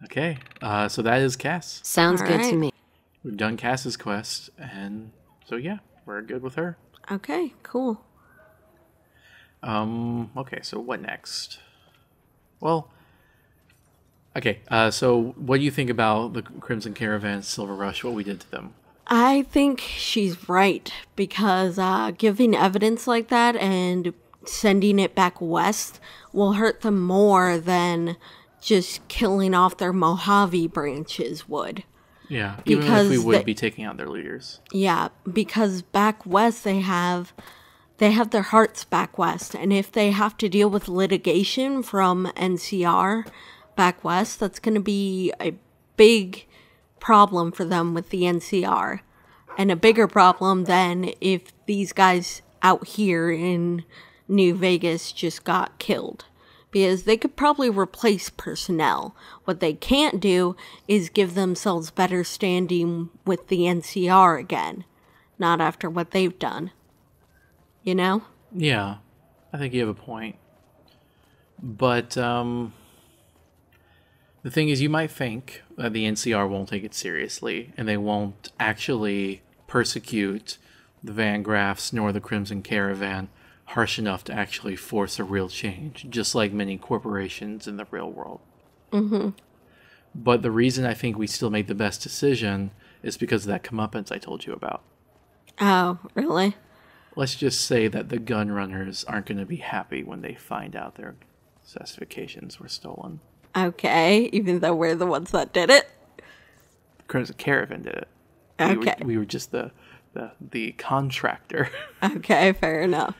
Okay, so that is Cass. Sounds good to me. We've done Cass's quest, and so yeah, we're good with her. Okay, cool. Okay, so what next? Well, okay, so what do you think about the Crimson Caravan Silver Rush, what we did to them? I think she's right, because giving evidence like that and sending it back west will hurt them more than just killing off their Mojave branches would. Yeah, even if we would be taking out their leaders. Yeah, because back west they have their hearts back west, and if they have to deal with litigation from NCR back west, that's going to be a big problem for them with the NCR, and a bigger problem than if these guys out here in New Vegas just got killed. Because they could probably replace personnel. What they can't do is give themselves better standing with the NCR again. Not after what they've done. You know? Yeah, I think you have a point. But the thing is, you might think that the NCR won't take it seriously, and they won't actually persecute the Van Graffs nor the Crimson Caravan harsh enough to actually force a real change, just like many corporations in the real world. Mm-hmm. But the reason I think we still made the best decision is because of that comeuppance I told you about. Oh, really? Let's just say that the gun runners aren't going to be happy when they find out their specifications were stolen. Okay, even though we're the ones that did it? The Crimson Caravan did it. Okay. We were just the contractor. Okay, fair enough.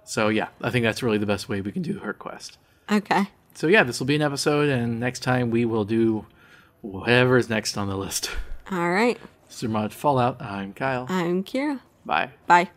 So yeah, I think that's really the best way we can do her quest. Okay. So yeah, this will be an episode, and next time we will do whatever's next on the list. All right. Rearmament Fallout. I'm Kyle. I'm Kira. Bye. Bye.